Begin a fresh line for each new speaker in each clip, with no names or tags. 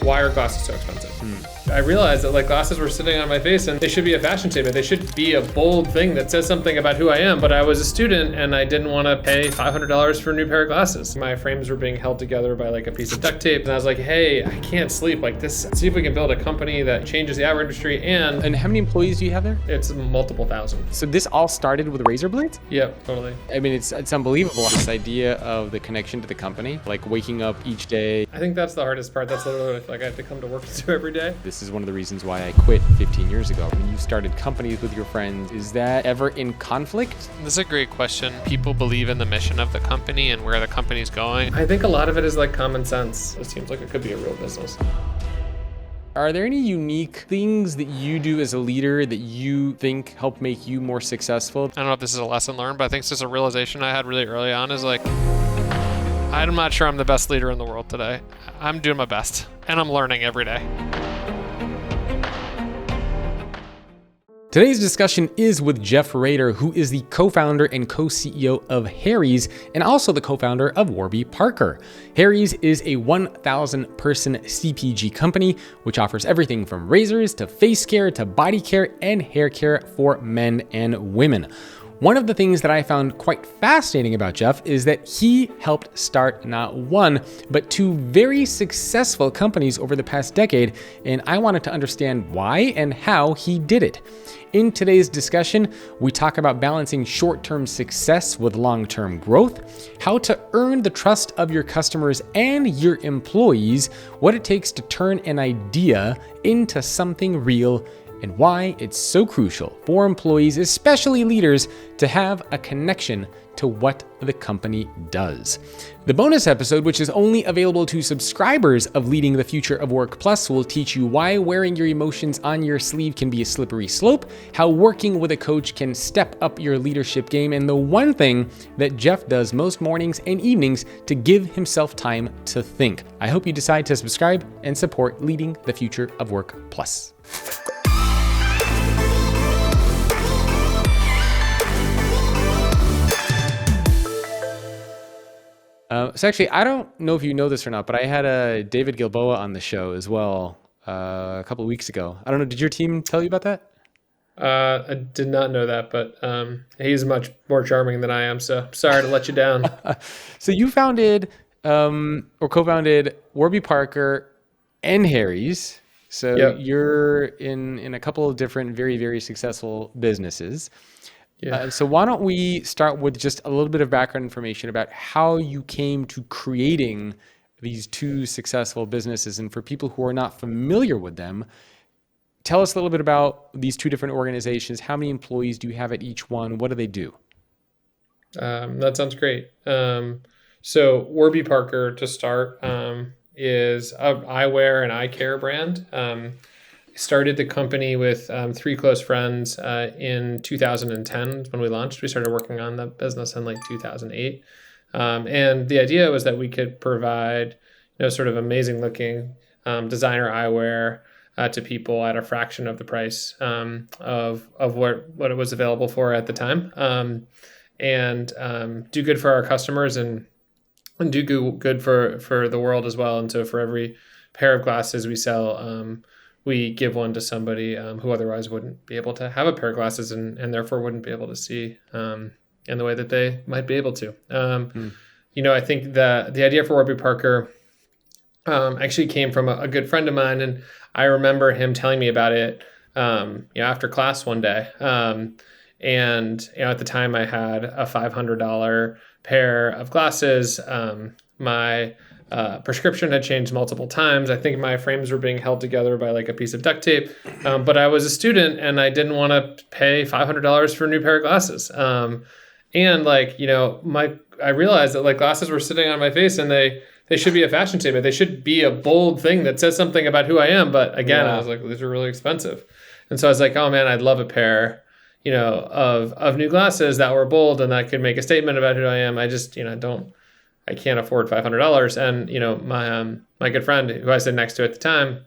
why are glasses so expensive? I realized that like glasses were sitting on my face and they should be a fashion statement. They should be a bold thing that says something about who I am. But I was a student and I didn't want to pay $500 for a new pair of glasses. My frames were being held together by like a piece of duct tape. And I was like, hey, I can't sleep like this. See if we can build a company that changes the eyewear industry.
And how many employees do you have there?
It's multiple thousand.
So this all started with razor blades?
Yep, totally.
I mean, it's unbelievable, this idea of the connection to the company, like waking up each day.
I think that's the hardest part. That's literally like I have to come to work to do every day.
This is one of the reasons why I quit 15 years ago. When you started companies with your friends, is that ever in conflict?
This is a great question. People believe in the mission of the company and where the company's going.
I think a lot of it is like common sense. It seems like it could be a real business.
Are there any unique things that you do as a leader that you think help make you more successful?
I don't know if this is a lesson learned, but I think it's just a realization I had really early on is like, I'm not sure I'm the best leader in the world today. I'm doing my best and I'm learning every day.
Today's discussion is with Jeff Rader, who is the co-founder and co-CEO of Harry's and also the co-founder of Warby Parker. Harry's is a 1,000-person CPG company, which offers everything from razors to face care to body care and hair care for men and women. One of the things that I found quite fascinating about Jeff is that he helped start not one, but two very successful companies over the past decade, and I wanted to understand why and how he did it. In today's discussion, we talk about balancing short-term success with long-term growth, how to earn the trust of your customers and your employees, what it takes to turn an idea into something real, and why it's so crucial for employees, especially leaders, to have a connection to what the company does. The bonus episode, which is only available to subscribers of Leading the Future of Work Plus, will teach you why wearing your emotions on your sleeve can be a slippery slope, how working with a coach can step up your leadership game, and the one thing that Jeff does most mornings and evenings to give himself time to think. I hope you decide to subscribe and support Leading the Future of Work Plus. So actually, I don't know if you know this or not, but I had David Gilboa on the show as well a couple of weeks ago. I don't know, did your team tell you about that?
I did not know that, but he's much more charming than I am, so sorry to let you down.
So you founded or co-founded Warby Parker and Harry's. So
Yep.
You're in a couple of different very, very successful businesses.
Yeah.
So why don't we start with just a little bit of background information about how you came to creating these two successful businesses. And for people who are not familiar with them, tell us a little bit about these two different organizations. How many employees do you have at each one? What do they do?
That sounds great. So Warby Parker, to start, is an eyewear and eye care brand. Started the company with three close friends in 2010 when we launched. We started working on the business in like 2008. And the idea was that we could provide, sort of amazing looking designer eyewear to people at a fraction of the price of what it was available for at the time, and do good for our customers and do good for the world as well. And so for every pair of glasses we sell, we give one to somebody who otherwise wouldn't be able to have a pair of glasses and therefore wouldn't be able to see in the way that they might be able to. I think the idea for Warby Parker actually came from a good friend of mine, and I remember him telling me about it after class one day. And at the time I had a $500 pair of glasses. My prescription had changed multiple times. I think my frames were being held together by like a piece of duct tape. But I was a student and I didn't want to pay $500 for a new pair of glasses. I realized that like glasses were sitting on my face and they should be a fashion statement. They should be a bold thing that says something about who I am. But again, I was like, these are really expensive. And so I was like, oh man, I'd love a pair, of new glasses that were bold and that could make a statement about who I am. I just, I can't afford $500. And, my good friend who I sat next to at the time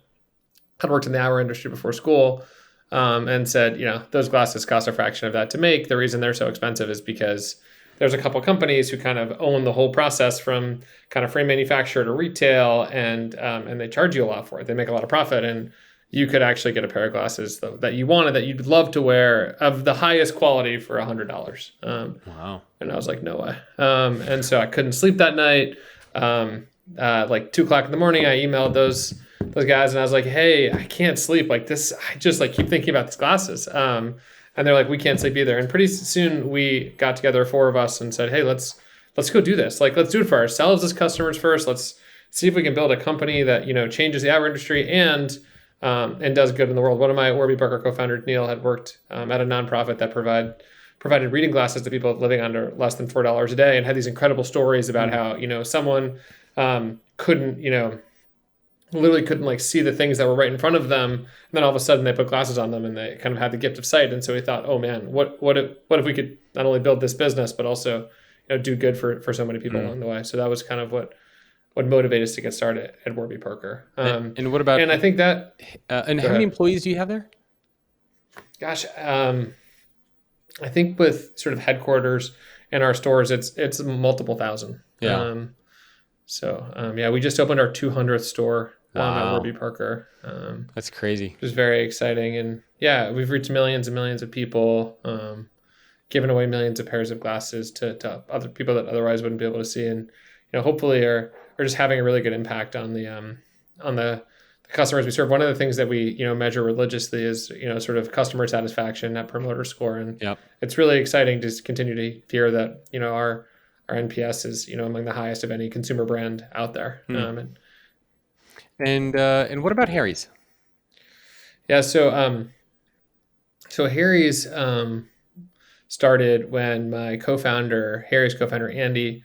had worked in the eyewear industry before school, and said, those glasses cost a fraction of that to make. The reason they're so expensive is because there's a couple companies who kind of own the whole process from kind of frame manufacturer to retail, and they charge you a lot for it. They make a lot of profit, and you could actually get a pair of glasses that you wanted, that you'd love to wear, of the highest quality for $100.
Wow.
And I was like, no way. And so I couldn't sleep that night. Like 2:00 in the morning, I emailed those guys, and I was like, hey, I can't sleep like this. I just like keep thinking about these glasses. And they're like, we can't sleep either. And pretty soon we got together, 4 of us, and said, hey, let's go do this. Like, let's do it for ourselves as customers first. Let's see if we can build a company that, changes the eyewear industry and does good in the world. One of my Warby Parker co-founders, Neil, had worked at a nonprofit that provided reading glasses to people living under less than $4 a day, and had these incredible stories about how, someone literally couldn't like see the things that were right in front of them. And then all of a sudden they put glasses on them and they kind of had the gift of sight. And so we thought, oh man, what if we could not only build this business, but also, do good for so many people along the way. So that was kind of what motivated us to get started at Warby Parker.
And what about,
and I think that,
and how many employees do you have there?
Gosh, I think with sort of headquarters and our stores, it's multiple thousand.
Yeah.
We just opened our 200th store at
Wow.
Warby Parker.
That's crazy.
It was very exciting. And yeah, we've reached millions and millions of people, given away millions of pairs of glasses to other people that otherwise wouldn't be able to see. And, hopefully are just having a really good impact on the customers we serve. One of the things that we, measure religiously is, sort of customer satisfaction, Net Promoter Score. And
Yep.
it's really exciting to continue to hear that, our NPS is, among the highest of any consumer brand out there.
And what about Harry's?
Yeah, so Harry's started when my Harry's co-founder Andy,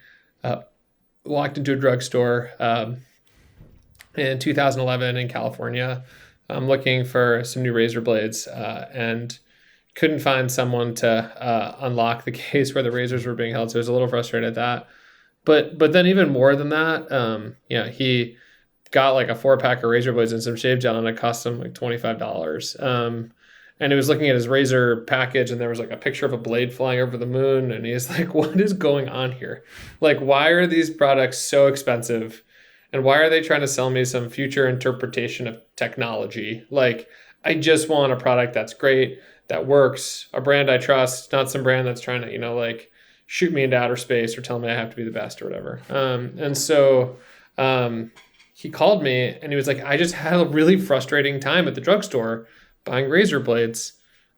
walked into a drugstore in 2011 in California, looking for some new razor blades, and couldn't find someone to unlock the case where the razors were being held. So I was a little frustrated at that. But then even more than that, he got like a 4-pack of razor blades and some shave gel, and it cost him like $25. And he was looking at his razor package, and there was like a picture of a blade flying over the moon. And he's like, what is going on here? Like, why are these products so expensive? And why are they trying to sell me some future interpretation of technology? Like, I just want a product that's great, that works, a brand I trust, not some brand that's trying to, like shoot me into outer space or tell me I have to be the best or whatever. And so he called me and he was like, I just had a really frustrating time at the drugstore buying razor blades.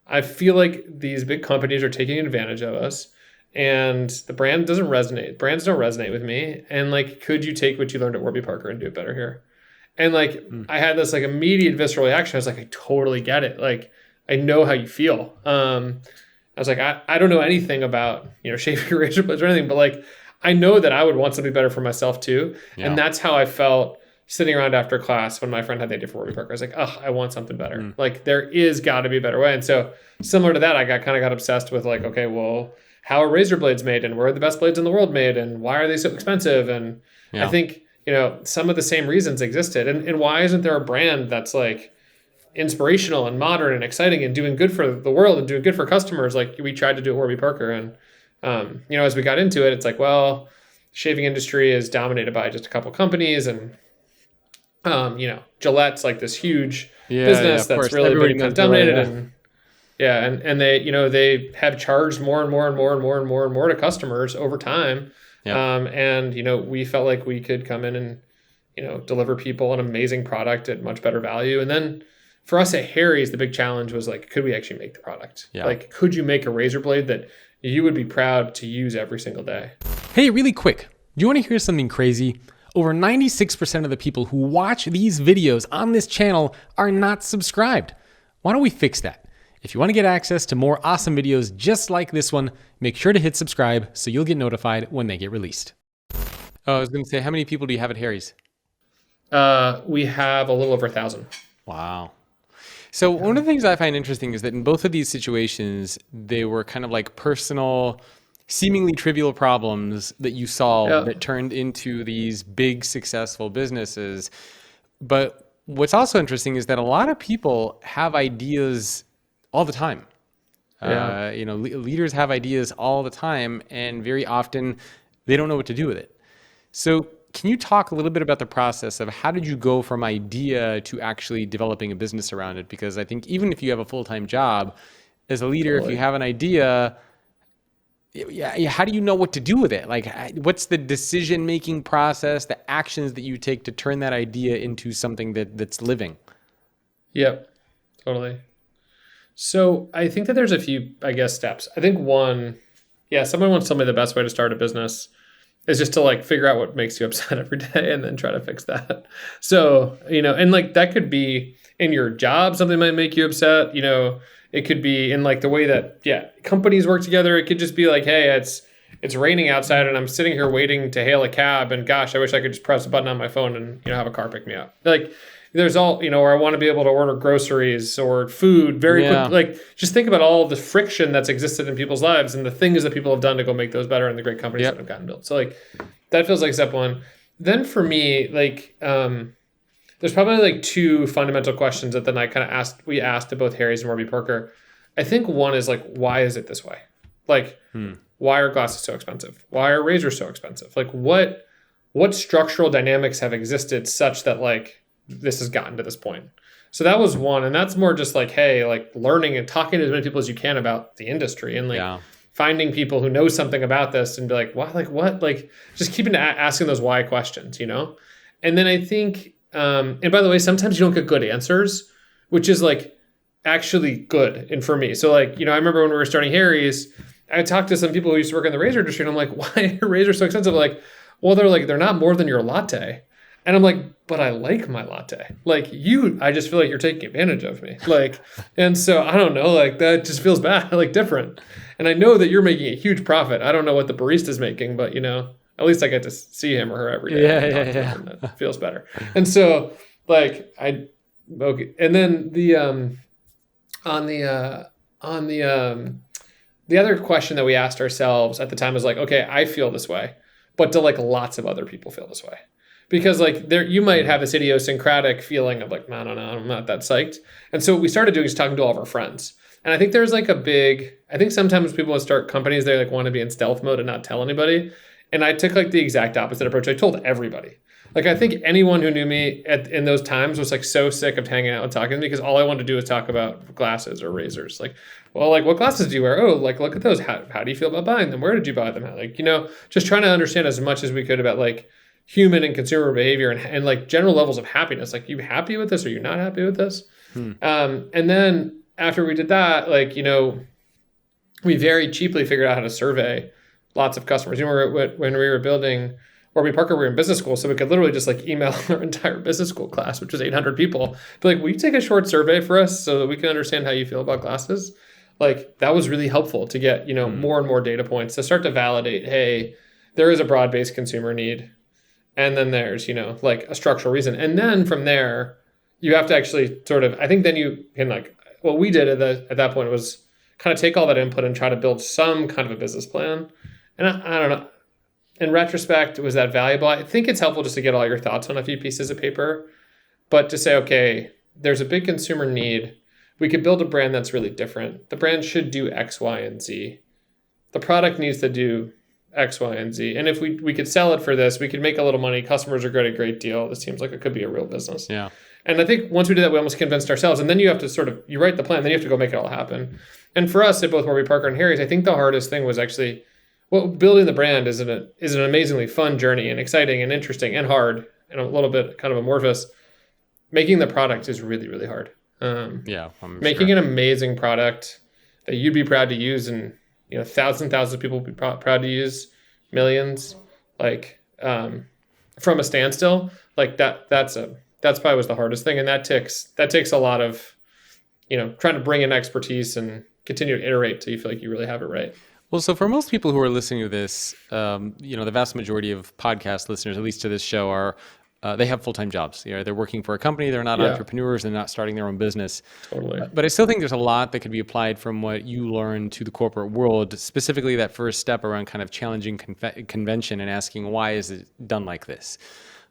I feel like these big companies are taking advantage of us, and the brand doesn't resonate. Brands don't resonate with me. And like, could you take what you learned at Warby Parker and do it better here? And like, I had this like immediate visceral reaction. I was like, I totally get it. Like, I know how you feel. I was like, I don't know anything about, shaving razor blades or anything, but like, I know that I would want something better for myself too. Yeah. And that's how I felt sitting around after class when my friend had the idea for Warby Parker. I was like, oh, I want something better. Like, there is got to be a better way. And so similar to that, I got obsessed with like, okay, well, how are razor blades made, and where are the best blades in the world made, and why are they so expensive? And I think, some of the same reasons existed. And why isn't there a brand that's like inspirational and modern and exciting and doing good for the world and doing good for customers like we tried to do at Warby Parker? And, as we got into it, it's like, well, the shaving industry is dominated by just a couple companies, and, Gillette's like this huge business that's really been dominated. And they, they have charged more and more and more and more and more and more to customers over time. And, we felt like we could come in and, deliver people an amazing product at much better value. And then for us at Harry's, the big challenge was like, could we actually make the product? Yeah. Like, could you make a razor blade that you would be proud to use every single day?
Hey, really quick. Do you want to hear something crazy? Over 96% of the people who watch these videos on this channel are not subscribed. Why don't we fix that? If you want to get access to more awesome videos just like this one, make sure to hit subscribe so you'll get notified when they get released. Oh, I was going to say, how many people do you have at Harry's?
We have a little over 1,000.
Wow. So one of the things I find interesting is that in both of these situations, they were kind of like personal, seemingly trivial problems that you solved that turned into these big successful businesses. But what's also interesting is that a lot of people have ideas all the time.
Yeah.
Leaders have ideas all the time, and very often they don't know what to do with it. So can you talk a little bit about the process of how did you go from idea to actually developing a business around it? Because I think even if you have a full-time job, as a leader, if you have an idea, how do you know what to do with it? Like, what's the decision-making process, the actions that you take to turn that idea into something that's living?
Yep. Totally. So I think that there's a few, I guess, steps. I think one, someone once told me the best way to start a business is just to like figure out what makes you upset every day and then try to fix that. So, and like that could be in your job, something might make you upset, it could be in like the way that, companies work together. It could just be like, hey, it's raining outside and I'm sitting here waiting to hail a cab and gosh, I wish I could just press a button on my phone and, have a car pick me up. Like there's all, or I want to be able to order groceries or food very quick. Like just think about all the friction that's existed in people's lives and the things that people have done to go make those better and the great companies that have gotten built. So like that feels like step one. Then for me, like, there's probably like two fundamental questions that then we asked to both Harry's and Warby Parker. I think one is like, why is it this way? Like, why are glasses so expensive? Why are razors so expensive? Like what structural dynamics have existed such that like this has gotten to this point? So that was one. And that's more just like, hey, like learning and talking to as many people as you can about the industry and like finding people who know something about this and be like, what, like what, like just keeping asking those why questions, And then I think, and by the way, sometimes you don't get good answers, which is like actually good. And for me, so like, I remember when we were starting Harry's, I talked to some people who used to work in the razor industry and I'm like, why are razors so expensive? Like, well, they're not more than your latte. And I'm like, but I like my latte. Like I just feel like you're taking advantage of me. Like, and so I don't know, like that just feels bad, like different. And I know that you're making a huge profit. I don't know what the barista's making, but at least I get to see him or her every day.
Yeah.
And that feels better. And so like okay. And then the other question that we asked ourselves at the time was like, okay, I feel this way, but do like lots of other people feel this way? Because like you might have this idiosyncratic feeling of like, no, I'm not that psyched. And so what we started doing is talking to all of our friends. And I think there's like I think sometimes people will start companies, they like want to be in stealth mode and not tell anybody. And I took like the exact opposite approach. I told everybody. Like I think anyone who knew me in those times was like so sick of hanging out and talking to me because all I wanted to do was talk about glasses or razors. Like, well, like what glasses do you wear? Oh, like look at those. How do you feel about buying them? Where did you buy them? Like, just trying to understand as much as we could about like human and consumer behavior and like general levels of happiness. Like, you happy with this? Or you not happy with this? And then after we did that, like, we very cheaply figured out how to survey lots of customers. When we were building Warby Parker, we were in business school, so we could literally just like email our entire business school class, which was 800 people. But like, will you take a short survey for us so that we can understand how you feel about glasses? Like, that was really helpful to get, more and more data points to start to validate, hey, there is a broad-based consumer need. And then there's, like a structural reason. And then from there, you have to actually sort of, I think then you can like, what we did at that point was kind of take all that input and try to build some kind of a business plan. And I don't know, in retrospect, was that valuable? I think it's helpful just to get all your thoughts on a few pieces of paper, but to say, okay, there's a big consumer need. We could build a brand that's really different. The brand should do X, Y, and Z. The product needs to do X, Y, and Z. And if we could sell it for this, we could make a little money. Customers are getting a great deal. This seems like it could be a real business.
Yeah.
And I think once we did that, we almost convinced ourselves. And then you have to you write the plan, then you have to go make it all happen. And for us at both Warby Parker and Harry's, I think the hardest thing was actually, building the brand is an amazingly fun journey and exciting and interesting and hard and a little bit kind of amorphous. Making the product is really, really hard. Making an amazing product that you'd be proud to use and thousands of people would be proud to use, millions, like from a standstill, like that's probably was the hardest thing. And that takes a lot of, trying to bring in expertise and continue to iterate till you feel like you really have it right.
Well, so for most people who are listening to this, the vast majority of podcast listeners, at least to this show, are they have full-time jobs. They're working for a company. They're not entrepreneurs. They're not starting their own business.
Totally.
But I still think there's a lot that could be applied from what you learned to the corporate world, specifically that first step around kind of challenging convention and asking, why is it done like this?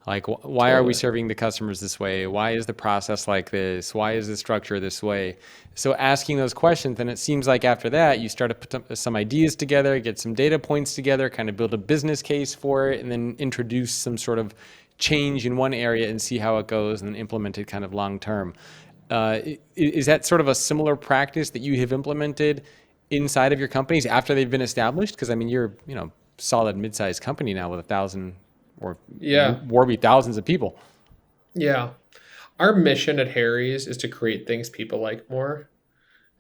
Like, why are we
Totally.
serving the customers this way? Why is the process like this? Why is the structure this way? So asking those questions, then it seems like after that, you start to put some ideas together, get some data points together, kind of build a business case for it, and then introduce some sort of change in one area and see how it goes and then implement it kind of long term. Is that sort of a similar practice that you have implemented inside of your companies after they've been established? Because I mean, you're, solid mid-sized company now with 1,000 or
Yeah.
Warby thousands of people.
Yeah. Our mission at Harry's is to create things people like more.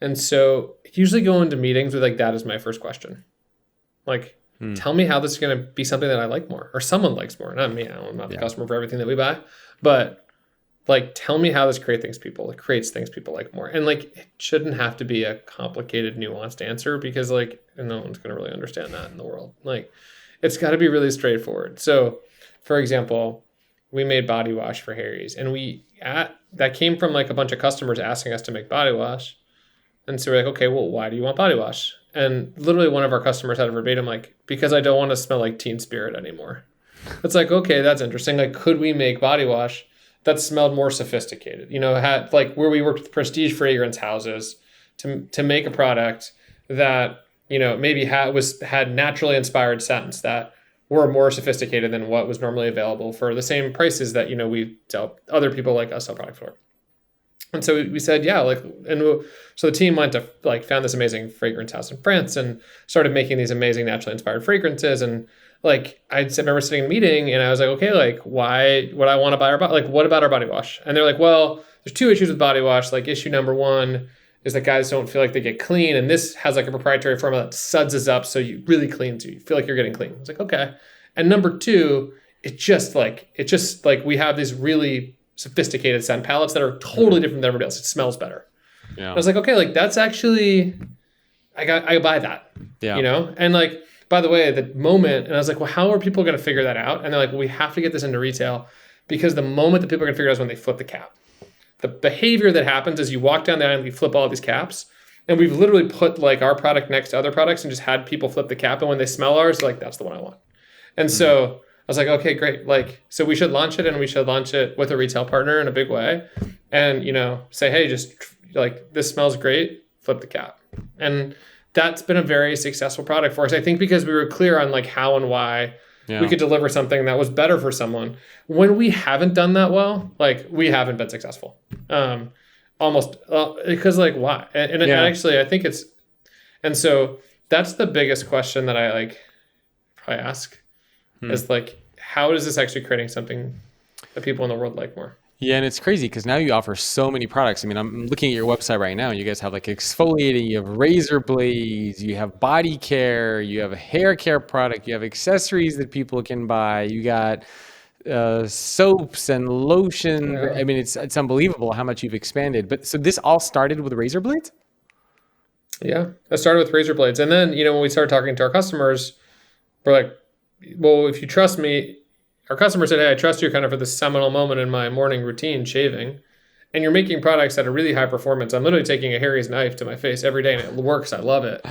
And so usually go into meetings with like, that is my first question. Like, tell me how this is going to be something that I like more or someone likes more. Not me. I'm not the customer for everything that we buy, but like, tell me how this creates things people like more. And like, it shouldn't have to be a complicated, nuanced answer because like, no one's going to really understand that in the world. Like, it's got to be really straightforward. So for example, we made body wash for Harry's and that came from like a bunch of customers asking us to make body wash. And so we're like, okay, well, why do you want body wash? And literally one of our customers had a verbatim, like, because I don't want to smell like Teen Spirit anymore. It's like, okay, that's interesting. Like, could we make body wash that smelled more sophisticated? Had like where we worked with prestige fragrance houses to make a product that, maybe had naturally inspired scents that were more sophisticated than what was normally available for the same prices that, we sell other people like us sell product for. And so we said, yeah, like, so the team went to like found this amazing fragrance house in France and started making these amazing naturally inspired fragrances. And like, remember sitting in a meeting and I was like, okay, like, why would I want to buy what about our body wash? And they're like, well, there's two issues with body wash. Like, issue number one is that guys don't feel like they get clean. And this has like a proprietary formula that suds us up. So you really clean, so you feel like you're getting clean. I was like, okay. And number two, it's just like we have these really sophisticated scent palettes that are totally different than everybody else. It smells better.
Yeah.
I was like, okay, like that's actually, I buy that, And like, by the way, the moment, and I was like, well, how are people going to figure that out? And they're like, well, we have to get this into retail because the moment that people are going to figure it out is when they flip the cap. The behavior that happens is you walk down the aisle and you flip all of these caps. And we've literally put like our product next to other products and just had people flip the cap. And when they smell ours, they're like, that's the one I want. And so I was like, okay, great. Like, so we should launch it and we should launch it with a retail partner in a big way and, say, hey, just like, this smells great, flip the cap. And that's been a very successful product for us. I think because we were clear on like how and why we could deliver something that was better for someone. When we haven't done that well, like we haven't been successful. Because like why? And actually I think and so that's the biggest question that I like probably ask. Is like, how is this actually creating something that people in the world like more?
Yeah, and it's crazy because now you offer so many products. I mean, I'm looking at your website right now. You guys have like exfoliating, you have razor blades, you have body care, you have a hair care product, you have accessories that people can buy. You got soaps and lotion.
Yeah.
I mean, it's unbelievable how much you've expanded. But so this all started with razor blades?
Yeah, I started with razor blades, and then when we started talking to our customers, we're like, well, if you trust me, our customer said, hey, I trust you kind of for this seminal moment in my morning routine, shaving. And you're making products that are really high performance. I'm literally taking a Harry's knife to my face every day and it works. I love it.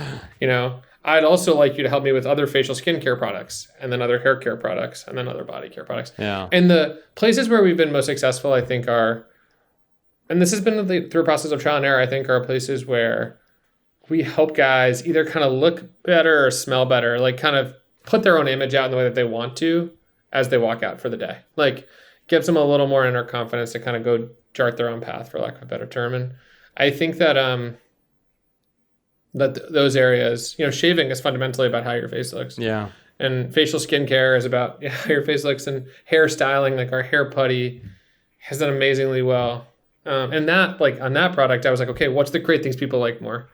I'd also like you to help me with other facial skincare products and then other hair care products and then other body care products.
Yeah.
And the places where we've been most successful, I think and this has been through a process of trial and error, I think are places where we help guys either kind of look better or smell better, like kind of put their own image out in the way that they want to as they walk out for the day. Like gives them a little more inner confidence to kind of go chart their own path, for lack of a better term. And I think that those areas, shaving is fundamentally about how your face looks.
Yeah.
And facial skincare is about how your face looks, and hairstyling, like our hair putty has done amazingly well. And that, like on that product, I was like, okay, what's the great things people like more?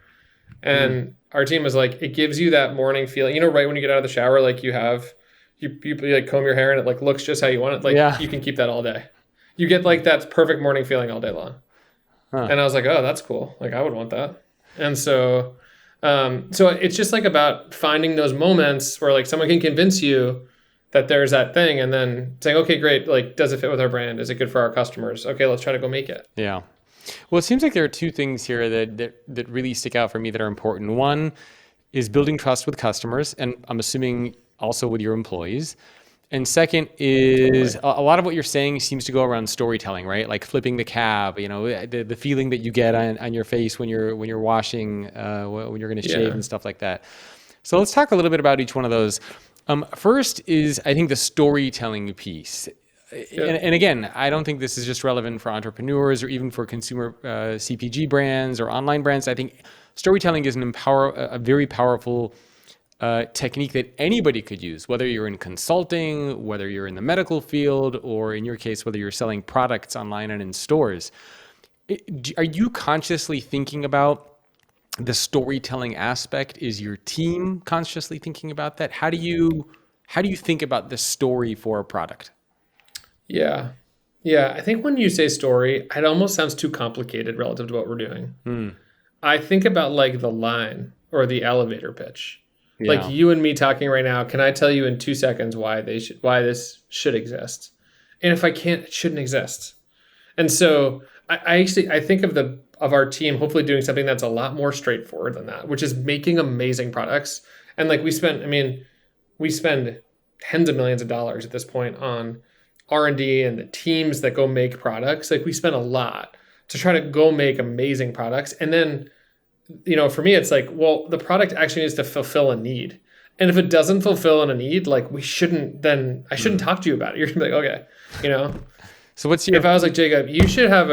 And our team was like, it gives you that morning feeling, right when you get out of the shower, like you like comb your hair and it like looks just how you want it. Like you can keep that all day. You get like that perfect morning feeling all day long. And I was like, oh, that's cool. Like I would want that. And so it's just like about finding those moments where like someone can convince you that there's that thing and then saying, okay, great. Like, does it fit with our brand? Is it good for our customers? Okay, let's try to go make it.
Yeah. Well, it seems like there are two things here that really stick out for me that are important. One is building trust with customers, and I'm assuming also with your employees. And second is a lot of what you're saying seems to go around storytelling, right? Like flipping the cab, the feeling that you get on your face when you're washing, when you're going to shave and stuff like that. So let's talk a little bit about each one of those. First is, I think, the storytelling piece. And again, I don't think this is just relevant for entrepreneurs or even for consumer CPG brands or online brands. I think storytelling is a very powerful technique that anybody could use, whether you're in consulting, whether you're in the medical field, or in your case, whether you're selling products online and in stores. Are you consciously thinking about the storytelling aspect? Is your team consciously thinking about that? How do you think about the story for a product?
Yeah. I think when you say story, it almost sounds too complicated relative to what we're doing. I think about like the line or the elevator pitch. Yeah. Like you and me talking right now, can I tell you in 2 seconds why this should exist? And if I can't, it shouldn't exist. And so I think of our team hopefully doing something that's a lot more straightforward than that, which is making amazing products. And like we spend tens of millions of dollars at this point on R&D and the teams that go make products. Like we spend a lot to try to go make amazing products. And then, for me, it's like, well, the product actually needs to fulfill a need. And if it doesn't fulfill a need, like I shouldn't talk to you about it. You're gonna be like, okay,
So
if I was like, Jacob, you should have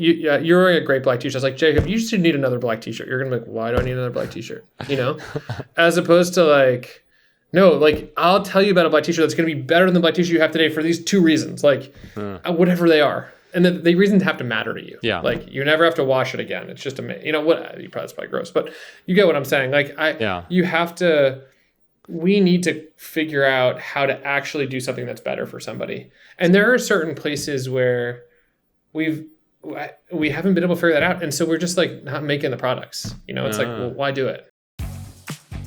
you're wearing a great black t-shirt. I was like, Jacob, you should need another black t-shirt. You're going to be like, why do I need another black t-shirt? As opposed to like, no, like I'll tell you about a black t-shirt that's going to be better than the black t-shirt you have today for these 2 reasons, like whatever they are. And the reasons have to matter to you.
Yeah.
Like you never have to wash it again. It's just that's probably gross, but you get what I'm saying. Like we need to figure out how to actually do something that's better for somebody. And there are certain places where we haven't been able to figure that out. And so we're just like not making the products, it's like, well, why do it?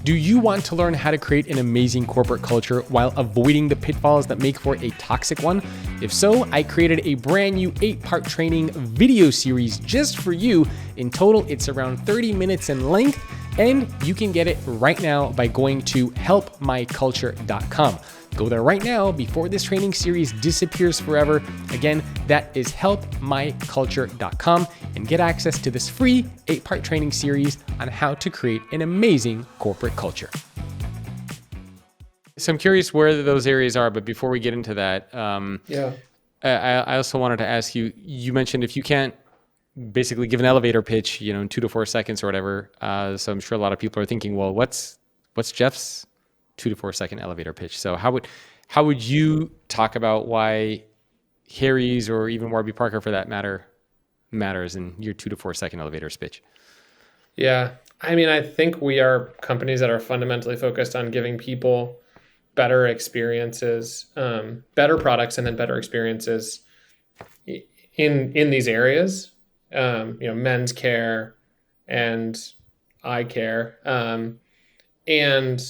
Do you want to learn how to create an amazing corporate culture while avoiding the pitfalls that make for a toxic one? If so, I created a brand new 8-part training video series just for you. In total, it's around 30 minutes in length, and you can get it right now by going to helpmyculture.com. Go there right now before this training series disappears forever. Again, that is helpmyculture.com, and get access to this free 8-part training series on how to create an amazing corporate culture. So I'm curious where those areas are, but before we get into that, I also wanted to ask you, you mentioned if you can't basically give an elevator pitch, in 2 to 4 seconds or whatever. So I'm sure a lot of people are thinking, well, what's Jeff's 2 to 4 second elevator pitch? So how would you talk about why Harry's or even Warby Parker for that matters in your 2 to 4 second elevator pitch?
Yeah. I mean, I think we are companies that are fundamentally focused on giving people better experiences, better products, and then better experiences in these areas. Men's care and eye care, and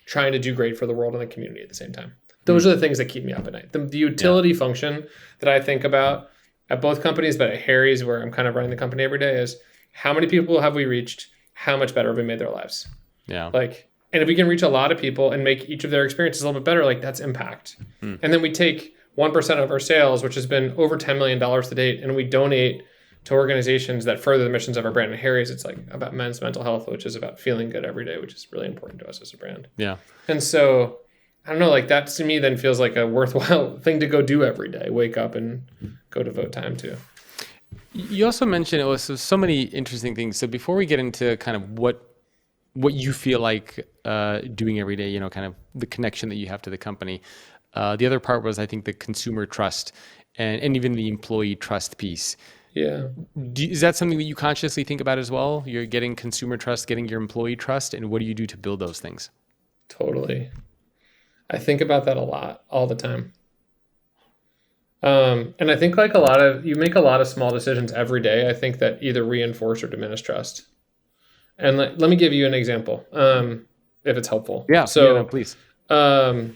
trying to do great for the world and the community at the same time. Those are the things that keep me up at night. The utility function that I think about at both companies, but at Harry's, where I'm kind of running the company every day, is how many people have we reached? How much better have we made their lives? Yeah. And if we can reach a lot of people and make each of their experiences a little bit better, that's impact. And then we take 1% of our sales, which has been over $10 million to date, and we donate to organizations that further the missions of our brand. And Harry's, it's like about men's mental health, which is about feeling good every day, which is really important to us as a brand. Yeah. And so, I don't know, that to me then feels like a worthwhile thing to go do every day. Wake up and go devote time to.
You also mentioned so many interesting things. So before we get into kind of what you feel like doing every day, kind of the connection that you have to the company, the other part was, I think, the consumer trust and even the employee trust piece. Yeah. Is that something that you consciously think about as well? You're getting consumer trust, getting your employee trust, and what do you do to build those things?
Totally. I think about that a lot, all the time. And I think you make a lot of small decisions every day, I think, that either reinforce or diminish trust. And let me give you an example, if it's helpful.
Yeah, so please.
We're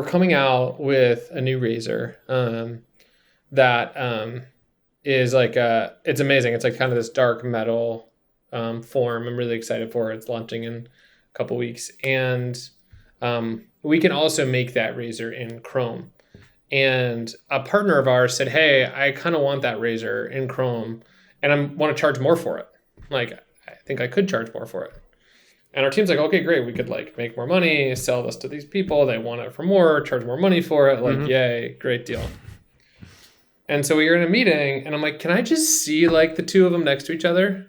coming out with a new razor that is it's amazing. It's kind of this dark metal form. I'm really excited for it. It's launching in a couple weeks. And we can also make that razor in Chrome. And a partner of ours said, hey, I kind of want that razor in Chrome and I want to charge more for it. Like, I think I could charge more for it. And our team's like, okay, great. We could like make more money, sell this to these people. They want it for more, charge more money for it. Like, yay, great deal. And so we were in a meeting and I'm like, can I just see like the two of them next to each other?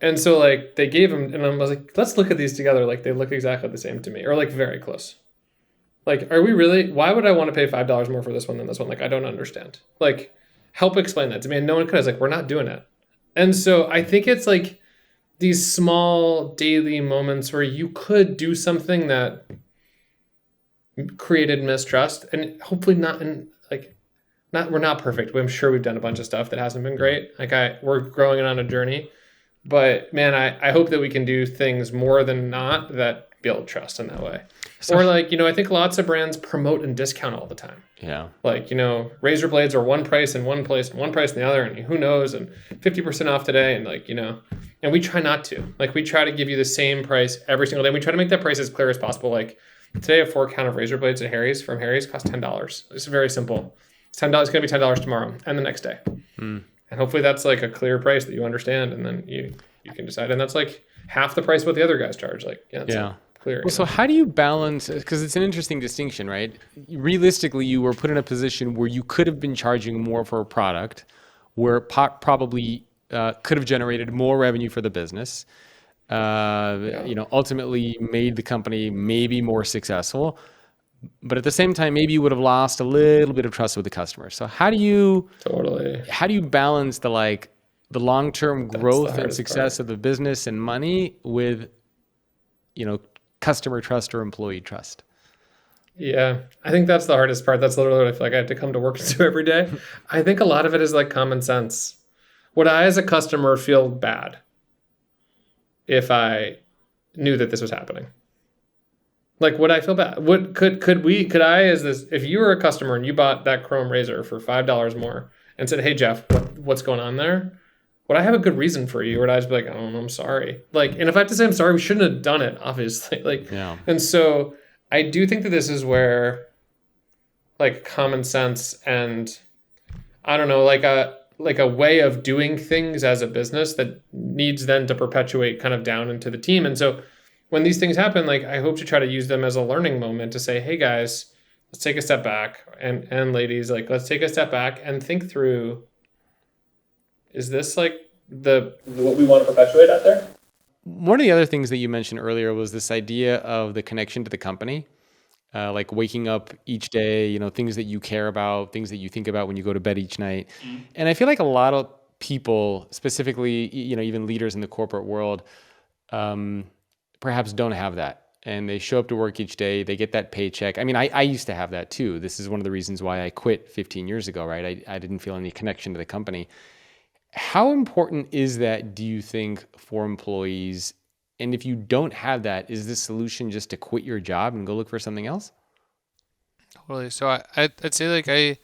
And so like they gave them, and I was like, let's look at these together. Like they look exactly the same to me, or like very close. Like, are we really, why would I want to pay $5 more for this one than this one? Like, I don't understand. Like, help explain that to me. And no one could. I was like, we're not doing it. And so I think it's like these small daily moments where you could do something that created mistrust, and hopefully not in like, not, we're not perfect, but I'm sure we've done a bunch of stuff that hasn't been great. Like we're growing on a journey, but man, I hope that we can do things more than not that build trust in that way. So, or like, I think lots of brands promote and discount all the time.
Yeah.
Like, razor blades are one price in one place and one price in the other, and who knows, and 50% off today. And like, and we try not to. Like, we try to give you the same price every single day. We try to make that price as clear as possible. Like, today, a 4-count of razor blades at Harry's from Harry's costs $10. It's very simple. It's $10. It's going to be $10 tomorrow and the next day. And hopefully that's like a clear price that you understand, and then you can decide. And that's like half the price of what the other guys charge. Like, yeah. Clear.
Well, so how do you balance, because it's an interesting distinction, right? Realistically, you were put in a position where you could have been charging more for a product, where probably could have generated more revenue for the business, ultimately made the company maybe more successful. But at the same time, maybe you would have lost a little bit of trust with the customer. So how do you balance the long-term growth and success of the business and money with, customer trust or employee trust?
Yeah, I think that's the hardest part. That's literally what I feel like I have to come to work to do every day. I think a lot of it is like common sense. Would I, as a customer, feel bad if I knew that this was happening? Like, would I feel bad? Could I, if you were a customer and you bought that Chrome razor for $5 more and said, hey, Jeff, what's going on there? Would I have a good reason for you? Or would I just be like, oh, I'm sorry? Like, and if I have to say I'm sorry, we shouldn't have done it, obviously. And so I do think that this is where like common sense and I don't know, like a way of doing things as a business that needs then to perpetuate kind of down into the team. And so when these things happen, like I hope to try to use them as a learning moment to say, hey guys, let's take a step back, and ladies, like let's take a step back and think through, is this like what we want to perpetuate out there?
One of the other things that you mentioned earlier was this idea of the connection to the company, like waking up each day, things that you care about, things that you think about when you go to bed each night. And I feel like a lot of people, specifically, even leaders in the corporate world, perhaps don't have that. And they show up to work each day, they get that paycheck. I mean, I used to have that too. This is one of the reasons why I quit 15 years ago, right? I didn't feel any connection to the company. How important is that, do you think, for employees? And if you don't have that, is the solution just to quit your job and go look for something else?
Totally. So I'd say like I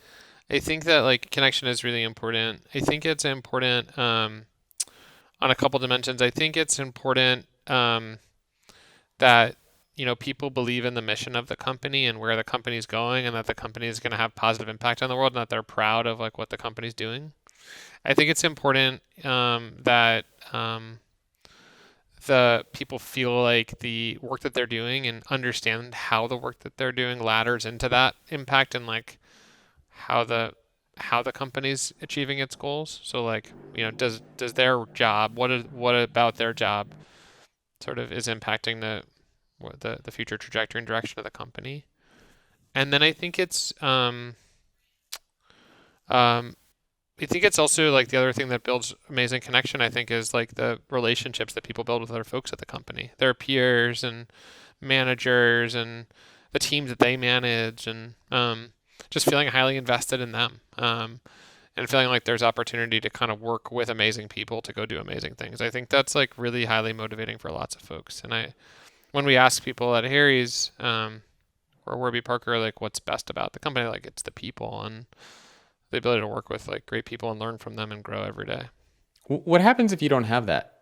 think that like connection is really important. I think it's important on a couple dimensions. I think it's important that people believe in the mission of the company and where the company's going, and that the company is going to have positive impact on the world, and that they're proud of like what the company's doing. I think it's important that the people feel like the work that they're doing and understand how the work that they're doing ladders into that impact, and like how the company's achieving its goals. So like, does their job, what about their job sort of is impacting the future trajectory and direction of the company? And then I think it's also like the other thing that builds amazing connection, I think, is like the relationships that people build with other folks at the company, their peers and managers and the teams that they manage, and just feeling highly invested in them, and feeling like there's opportunity to kind of work with amazing people to go do amazing things. I think that's like really highly motivating for lots of folks. And when we ask people at Harry's or Warby Parker, like what's best about the company, like it's the people and the ability to work with like great people and learn from them and grow every day.
What happens if you don't have that?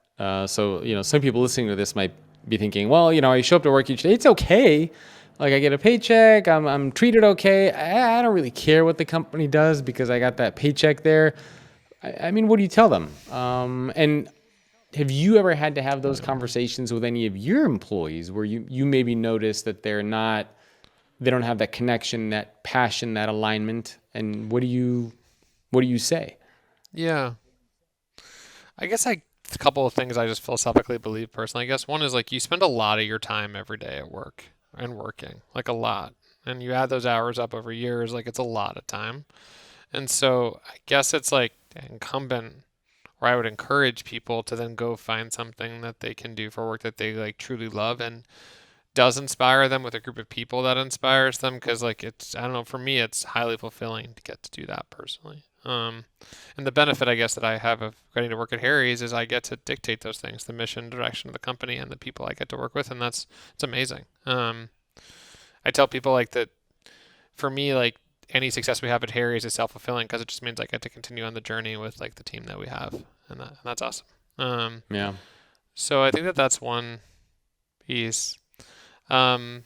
So, some people listening to this might be thinking, well, I show up to work each day. It's okay. Like I get a paycheck. I'm treated okay. I don't really care what the company does because I got that paycheck there. I mean, what do you tell them? And have you ever had to have those conversations with any of your employees where you maybe notice that they don't have that connection, that passion, that alignment? And what do you say?
Yeah. I guess a couple of things I just philosophically believe personally. I guess one is like you spend a lot of your time every day at work and working, like a lot. And you add those hours up over years, like it's a lot of time. And so I guess it's like incumbent, or I would encourage people to then go find something that they can do for work that they like truly love and does inspire them, with a group of people that inspires them. Because like it's, I don't know, for me it's highly fulfilling to get to do that personally. And the benefit I guess that I have of getting to work at Harry's is I get to dictate those things, the mission, direction of the company, and the people I get to work with, and it's amazing. I tell people like that for me, like any success we have at Harry's is self-fulfilling because it just means I get to continue on the journey with like the team that we have, and that's awesome.
Yeah.
So I think that that's one piece. Um,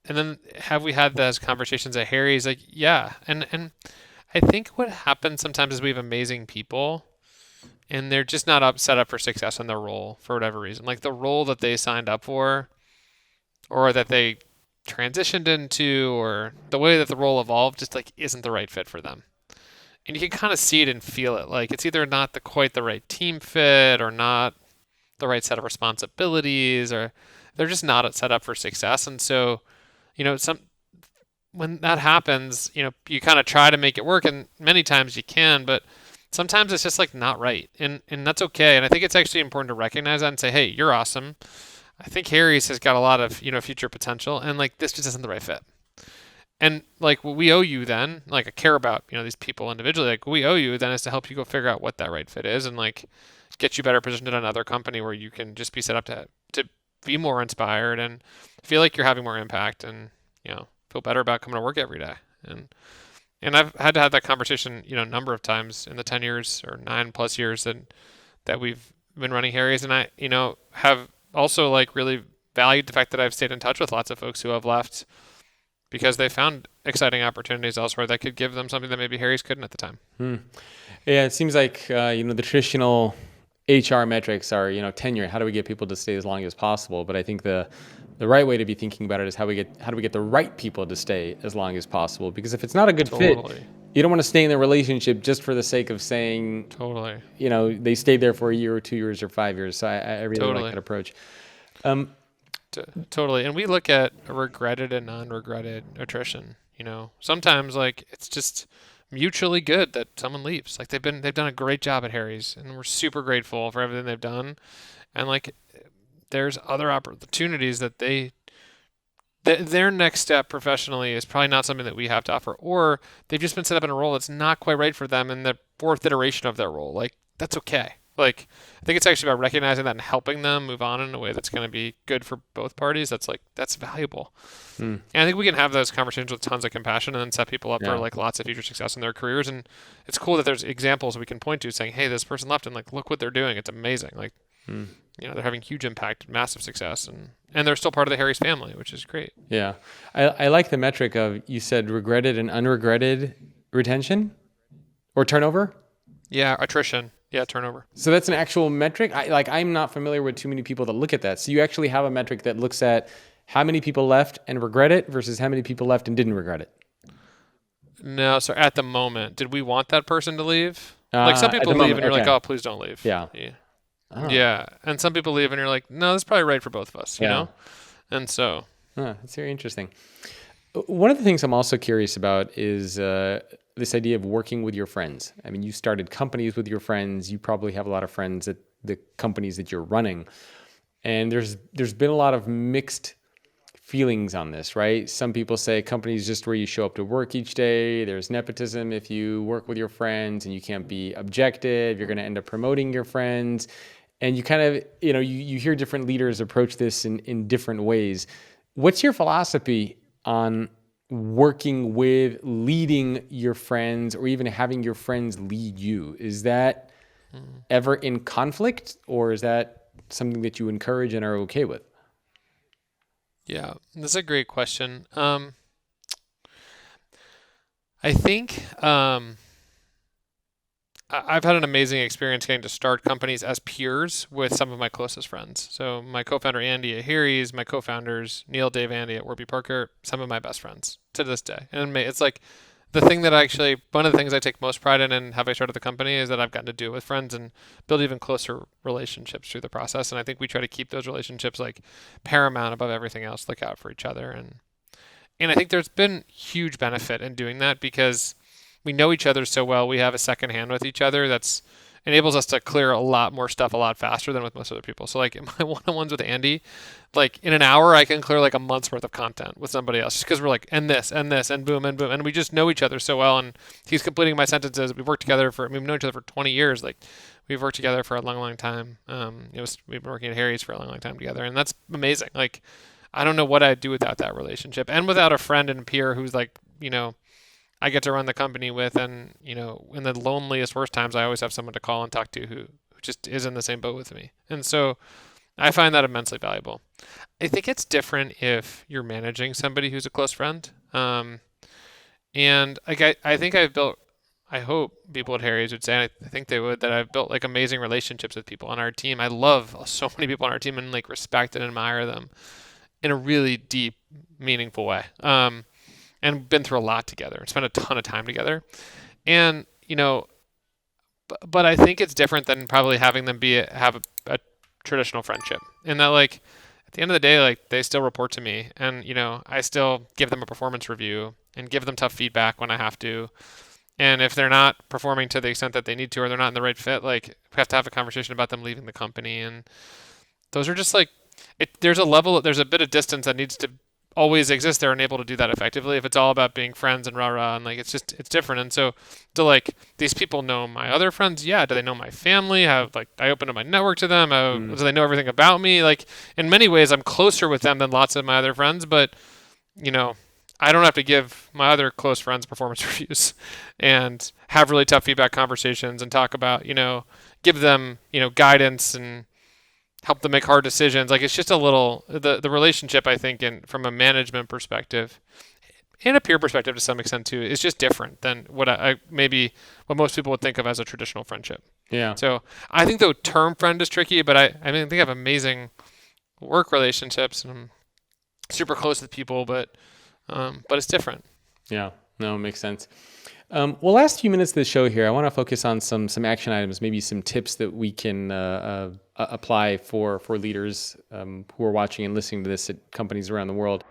and then have we had those conversations at Harry's? Like, yeah. And I think what happens sometimes is we have amazing people and they're just not set up for success in their role for whatever reason. Like the role that they signed up for or that they transitioned into or the way that the role evolved just like isn't the right fit for them. And you can kind of see it and feel it. Like it's either not quite the right team fit or not the right set of responsibilities, or they're just not set up for success. And so, when that happens, you kind of try to make it work, and many times you can, but sometimes it's just like not right, and that's okay. And I think it's actually important to recognize that and say, hey, you're awesome. I think Harry's has got a lot of future potential, and like this just isn't the right fit. And like what we owe you then, like I care about these people individually. Like what we owe you then is to help you go figure out what that right fit is, and like get you better positioned in another company where you can just be set up to be more inspired and feel like you're having more impact, and feel better about coming to work every day. And I've had to have that conversation a number of times in the 10 years or 9+ years that we've been running Harry's, and I have also like really valued the fact that I've stayed in touch with lots of folks who have left because they found exciting opportunities elsewhere that could give them something that maybe Harry's couldn't at the time.
Yeah, it seems like the traditional HR metrics are tenure. How do we get people to stay as long as possible? But I think the right way to be thinking about it is how do we get the right people to stay as long as possible? Because if it's not a good fit, you don't want to stay in the relationship just for the sake of saying they stayed there for a year or 2 years or 5 years. So I really like that approach.
Totally. And we look at regretted and non-regretted attrition. Sometimes like it's just mutually good that someone leaves. Like they've done a great job at Harry's, and we're super grateful for everything they've done. And like there's other opportunities that their next step professionally is probably not something that we have to offer, or they've just been set up in a role that's not quite right for them in the fourth iteration of their role. Like that's okay. Like I think it's actually about recognizing that and helping them move on in a way that's going to be good for both parties. That's valuable. And I think we can have those conversations with tons of compassion and then set people up for like lots of future success in their careers. And it's cool that there's examples we can point to saying, hey, this person left and like look what they're doing. It's amazing. Like they're having huge impact, massive success, and they're still part of the Harry's family, which is great.
Yeah. I like the metric of, you said regretted and unregretted retention or turnover?
Yeah, attrition. Yeah, turnover.
So that's an actual metric? I'm not familiar with too many people that look at that. So you actually have a metric that looks at how many people left and regret it versus how many people left and didn't regret it?
No, so at the moment, did we want that person to leave? Like some people leave and you're like, oh, please don't leave.
Yeah.
Oh. Yeah. And some people leave and you're like, no, that's probably right for both of us, you know? And so.
That's very interesting. One of the things I'm also curious about is this idea of working with your friends. I mean, you started companies with your friends. You probably have a lot of friends at the companies that you're running. And there's been a lot of mixed feelings on this, right? Some people say companies just where you show up to work each day. There's nepotism if you work with your friends, and you can't be objective. You're going to end up promoting your friends. And you kind of, you hear different leaders approach this in different ways. What's your philosophy on working with, leading your friends, or even having your friends lead you? Is that ever in conflict, or is that something that you encourage and are okay with?
Yeah, that's a great question. I think I've had an amazing experience getting to start companies as peers with some of my closest friends. So my co-founder Andy at Harry's, my co-founders Neil, Dave, Andy at Warby Parker, some of my best friends to this day. And it's like the thing that one of the things I take most pride in and have I started the company is that I've gotten to do it with friends and build even closer relationships through the process. And I think we try to keep those relationships like paramount above everything else, look out for each other. And I think there's been huge benefit in doing that because we know each other so well. We have a second hand with each other that's enables us to clear a lot more stuff a lot faster than with most other people. So like in my one-on-ones with Andy, like in an hour, I can clear like a month's worth of content with somebody else just because we're like, and this, and boom, and boom. And we just know each other so well. And he's completing my sentences. We've worked together we've known each other for 20 years. Like we've worked together for a long, long time. We've been working at Harry's for a long, long time together. And that's amazing. Like, I don't know what I'd do without that relationship and without a friend and peer who's like, I get to run the company with, and in the loneliest, worst times, I always have someone to call and talk to who just is in the same boat with me. And so I find that immensely valuable. I think it's different if you're managing somebody who's a close friend. And like I think I've built, I hope people at Harry's would say, and I think they would, that I've built like amazing relationships with people on our team. I love so many people on our team and like respect and admire them in a really deep, meaningful way. And been through a lot together and spent a ton of time together. And, but I think it's different than probably having them have a traditional friendship. In that, like, at the end of the day, like, they still report to me and, I still give them a performance review and give them tough feedback when I have to. And if they're not performing to the extent that they need to, or they're not in the right fit, like, we have to have a conversation about them leaving the company. And those are just like, there's a bit of distance that needs to always exist there and able to do that effectively. If it's all about being friends and rah-rah and like it's different. And so like these people know my other friends, yeah. Do they know my family? Have like I open up my network to them? Do they know everything about me? Like in many ways I'm closer with them than lots of my other friends, but I don't have to give my other close friends performance reviews and have really tough feedback conversations and talk about, give them, guidance and help them make hard decisions. Like it's just a little, the relationship, I think, from a management perspective and a peer perspective to some extent too, is just different than what what most people would think of as a traditional friendship.
Yeah.
So I think the term friend is tricky, but I think I have amazing work relationships and I'm super close with people, but it's different.
Yeah, no, it makes sense. Well, last few minutes of the show here, I want to focus on some action items, maybe some tips that we can apply for leaders who are watching and listening to this at companies around the world.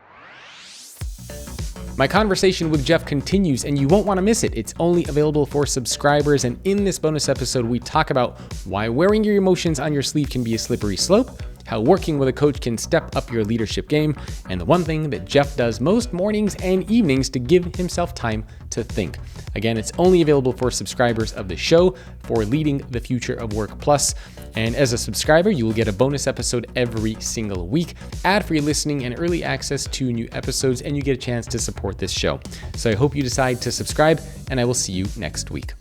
My conversation with Jeff continues, and you won't want to miss it. It's only available for subscribers, and in this bonus episode, we talk about why wearing your emotions on your sleeve can be a slippery slope, how working with a coach can step up your leadership game, and the one thing that Jeff does most mornings and evenings to give himself time to think. Again, it's only available for subscribers of the show for Leading the Future of Work Plus. And as a subscriber, you will get a bonus episode every single week, ad-free listening and early access to new episodes, and you get a chance to support this show. So I hope you decide to subscribe, and I will see you next week.